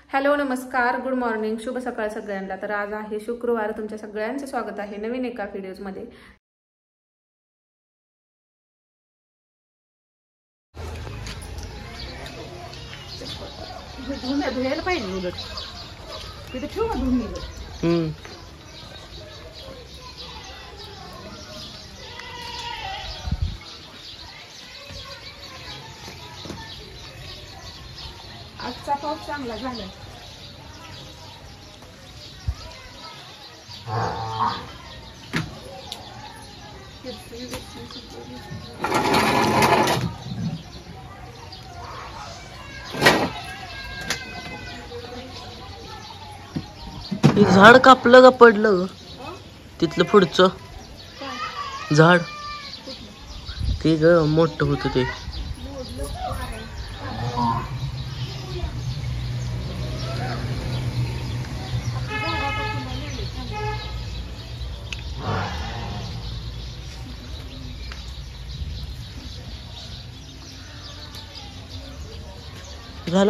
Hello नमस्कार good morning शुभ सकाळ सगळ्यांना। तर आज आहे शुक्रवार, तुमच्या सगळ्यांचे स्वागत आहे नवीन एका व्हिडिओज मध्ये। धुयायला पाहिजे उलट तिथे ठेवा धुवून। आजचा पाऊस चांगला झाला। झाड कापलं का पडलं तिथलं पुढचं झाड ते ग मोठं होतं ते। झालं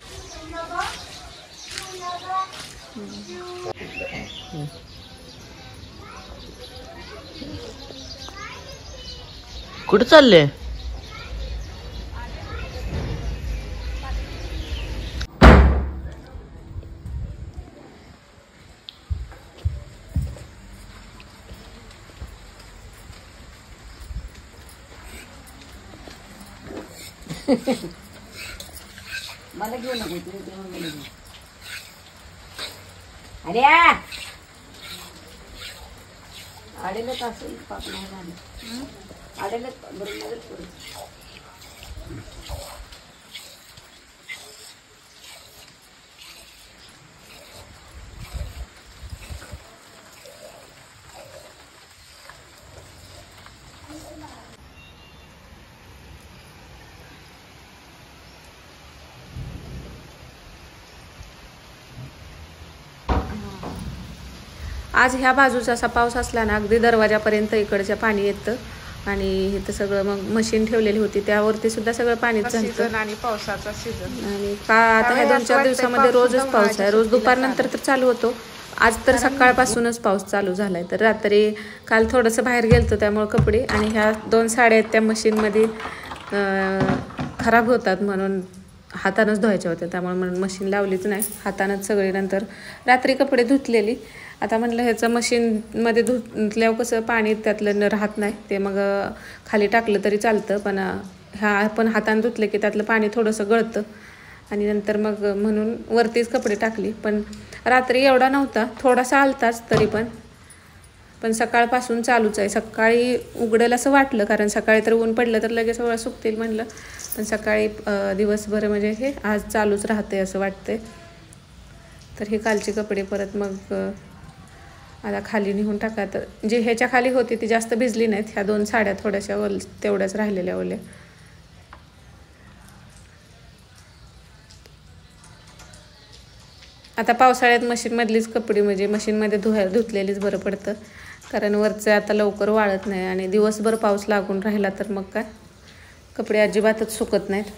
कुठं चालले? मला घेऊ नको अरे आडेलच असेल पाप नाही झालं आडेलच बरोबर। आज ह्या बाजूचा असा पाऊस असला ना अगदी दरवाजापर्यंत इकडच्या पाणी येतं आणि इथं सगळं मग मशीन ठेवलेली होती त्यावरती सुद्धा सगळं पाणीच झालं। आणि पावसाचा सीझन आणि आता ह्या 2-4 दिवसामध्ये रोजच पाऊस आहे, रोज दुपारनंतर तर चालू होतो। आज तर सकाळपासूनच पाऊस चालू झालाय। तर रात्री काल थोडंसं बाहेर गेलतो त्यामुळे कपडे आणि ह्या 2 साड्या आहेत त्या मशीनमध्ये खराब होतात म्हणून हातानंच धुवायच्या होत्या, त्यामुळे म्हणून मशीन लावलीच नाही, हातानंच सगळी। नंतर रात्री कपडे धुतलेली। आता म्हटलं ह्याचं मशीनमध्ये धुतल्यावर कसं पाणी त्यातलं राहत नाही, ते मग खाली टाकलं तरी चालतं, पण ह्या आपण हाताने धुतले की त्यातलं पाणी थोडंसं गळतं आणि नंतर मग म्हणून वरतीच कपडे टाकली। पण रात्री एवढा नव्हता, थोडासा आलताच तरी पण सकाळपासून चालूच आहे। सकाळी उघडेल असं वाटलं कारण सकाळी तर ऊन पडलं तर लगेच सगळं सुकतील म्हणलं, पण सकाळी दिवसभर म्हणजे हे आज चालूच राहते असं वाटतंय। तर हे कालचे कपडे परत मग आता खाली निघून टाका। तर जे ह्याच्या खाली होती ती जास्त भिजली नाहीत, ह्या 2 साड्या थोड्याशा तेवढ्याच राहिलेल्या ओल्या। आता पावसाळ्यात मशीनमधलीच कपडे म्हणजे मशीनमध्ये धुतलेलीच बरं पडतं, कारण वरचं आता लवकर वाळत नाही आणि दिवसभर पाऊस लागून राहिला तर मग काय कपडे अजिबातच सुकत नाहीत।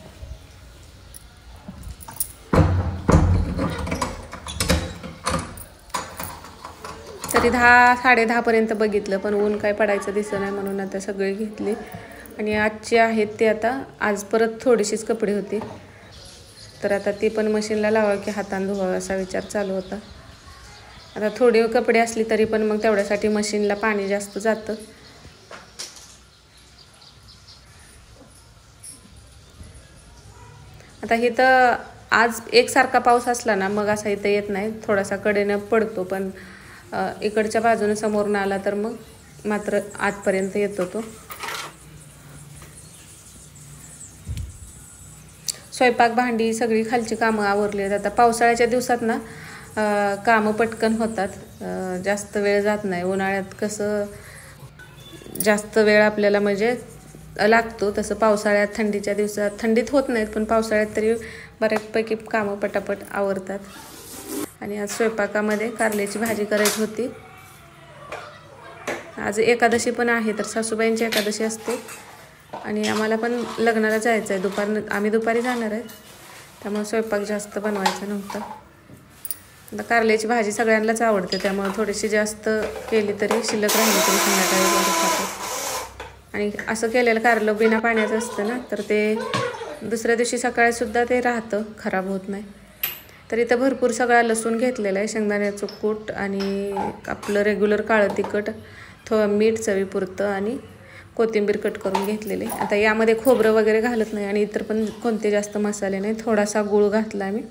तरी 10-10:30 पर्यंत बघितलं पण ऊन काय पडायचं दिसत नाही म्हणून आता सगळे घेतले। आणि आजचे आहेत ते आता आज परत थोडीशीच कपडे होती, तर आता ती पण मशीनला लावा की हाताने धुवावं असा विचार चालू होता। आता थोडी कपडे असली तरी पण मग तेवढ्यासाठी मशीनला पाणी जास्त जातं। आता इथं आज एकसारखा पाऊस असला ना मग असा इथं येत नाही, थोडासा कडेनं पडतो, पण इकडच्या बाजूने समोरून आला तर मग मात्र आतपर्यंत येतो तो। स्वयंपाक भांडी सगळी खालची कामं आवरली आहेत। आता पावसाळ्याच्या दिवसात ना कामं पटकन होतात, जास्त वेळ जात नाही। उन्हाळ्यात कसं जास्त वेळ आपल्याला म्हणजे लागतो, तसं पावसाळ्यात थंडीच्या दिवसात थंडीत होत नाहीत पण पावसाळ्यात तरी बऱ्यापैकी कामं पटापट आवरतात। आणि आज स्वयंपाकामध्ये कारल्याची भाजी करायची होती। आज एकादशी पण आहे, तर सासूबाईंची एकादशी असते आणि आम्हाला पण लग्नाला जायचं आहे। आम्ही दुपारी जाणार आहे, त्यामुळे स्वयंपाक जास्त बनवायचा नव्हता। आता कारल्याची भाजी सगळ्यांनाच आवडते, त्यामुळे थोडीशी जास्त केली तरी शिल्लक राहिली तरी संध्याकाळी बरं खातो. आणि असं केलेलं कारलं बिना पाण्याचं असतं ना, तर ते दुसऱ्या दिवशी सकाळीसुद्धा ते राहतं, खराब होत नाही. तर इथं भरपूर सगळा लसूण घेतलेला आहे, शेंगदाण्याचं कूट आणि आपलं रेग्युलर काळं तिखट, थोडं मीठ चवीपुरतं आणि कोथिंबीर कट करून घेतलेली. आता यामध्ये खोबरं वगैरे घालत नाही आणि इतर पण कोणते जास्त मसाले नाही. थोडासा गूळ घातला मी.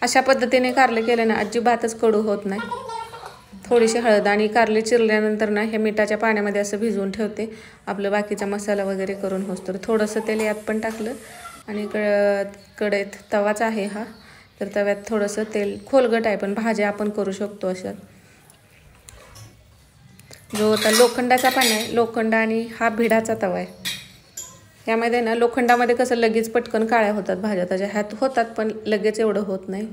अशा पद्धतीने कारले केले ना अजिबातच कडू होत नाही. थोडीशी हळद आणि कारले चिरल्यानंतर ना हे मिठाच्या पाण्यामध्ये असं भिजवून ठेवते, आपलं बाकीचा मसाला वगैरे करून होस. तर थोडंसं तेल यात पण टाकलं आणि कढईत तवाच आहे हा, तर तव्यात थोडंसं तेल, खोलगट आहे पण भाज्या आपण करू शकतो अशा. जो आता लोखंडाचा पण आहे, लोखंड आणि हा भिडाचा तवा आहे. यामध्ये ना लोखंडामध्ये कसं लगेच पटकन काळ्या होतात भाज्या, त्याच्या ह्यात होतात पण लगेच एवढं होत नाही.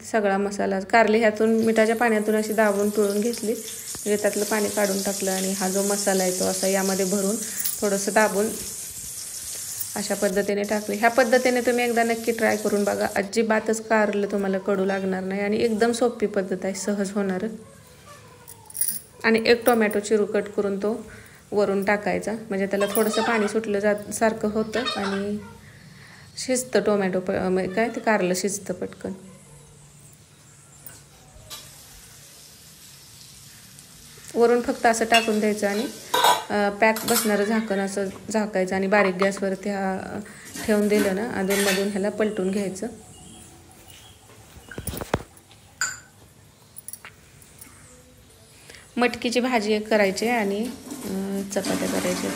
सगळा मसाला कारली ह्यातून मिठाच्या पाण्यातून अशी दाबून पिळून घेतली, म्हणजे त्यातलं पाणी काढून टाकलं आणि हा जो मसाला आहे तो असा यामध्ये भरून थोडंसं दाबून अशा पद्धतीने टाकले. ह्या पद्धतीने तुम्ही एकदा नक्की ट्राय करून बघा, अजिबातच कारलं तुम्हाला कडू लागणार नाही आणि एकदम सोपी पद्धत आहे, सहज होणार. आणि एक टोमॅटो चिरू कट करून तो वरून टाकायचा, म्हणजे त्याला थोडंसं पाणी सुटलं सारखं होतं आणि शिजतं टोमॅटो काय ते कारलं शिजतं पटकन. वरून फक्त असं टाकून द्यायचं आणि पॅक बसणारं झाकण असं झाकायचं आणि बारीक गॅसवरती हा ठेवून दिलं ना, अधूनमधून ह्याला पलटून घ्यायचं. मटकीची भाजी एक करायची आणि चपात्या करायच्या.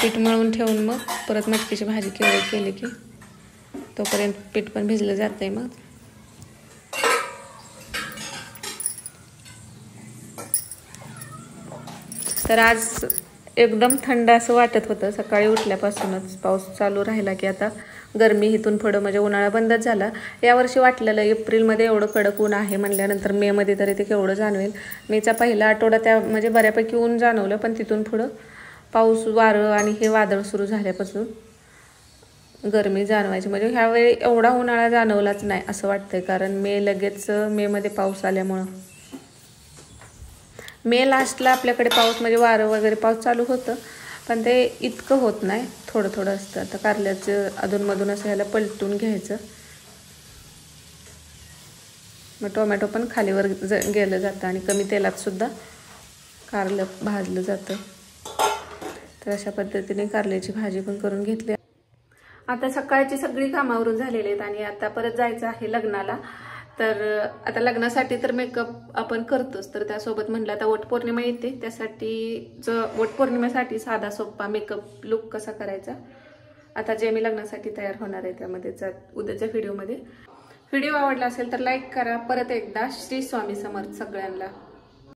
पीठ मळून ठेवून मग परत मटकीची भाजी केली की तोपर्यंत पीठ पण भिजलं जातंय. मग तर आज एकदम थंड असं वाटत होतं, सकाळी उठल्यापासूनच पाऊस चालू राहिला की आता गरमी इथून पुढं म्हणजे उन्हाळा बंदच झाला. यावर्षी वाटलेलं एप्रिलमध्ये एवढं कडक ऊन आहे म्हणल्यानंतर मेमध्ये तरी ते केवढं जाणवेल. मेचा पहिला आठवडा त्या म्हणजे बऱ्यापैकी ऊन जाणवलं, पण तिथून पुढं पाऊस वारं आणि हे वादळ सुरू झाल्यापासून गरमी जाणवायची. म्हणजे ह्यावेळी एवढा उन्हाळा जाणवलाच नाही असं वाटतंय, कारण मेमध्ये पाऊस आल्यामुळं मे लास्टला आपल्याकडे पाऊस म्हणजे वारं वगैरे पाऊस चालू होतं, पण ते इतकं होत नाही, थोडं थोडं असतं. आता कारल्याचं अधूनमधून असं ह्याला पलटून घ्यायचं, मग टोमॅटो पण खालीवर गेलं जातं आणि कमी तेलात सुद्धा कारलं भाजलं जातं. तर अशा पद्धतीने कारल्याची भाजी पण करून घेतली. आता सकाळची सगळी कामावरून झालेली आहेत आणि आता परत जायचं आहे लग्नाला. तर आता लग्नासाठी तर मेकअप आपण करतोच, तर त्यासोबत म्हटलं आता वटपौर्णिमा येते, त्यासाठी वटपौर्णिमेसाठी साधा सोप्पा मेकअप लुक कसा करायचा आता जे मी लग्नासाठी तयार होणार आहे त्यामध्ये उद्याच्या व्हिडिओमध्ये. व्हिडिओ आवडला असेल तर लाईक करा. परत एकदा श्री स्वामी समर्थ सगळ्यांना.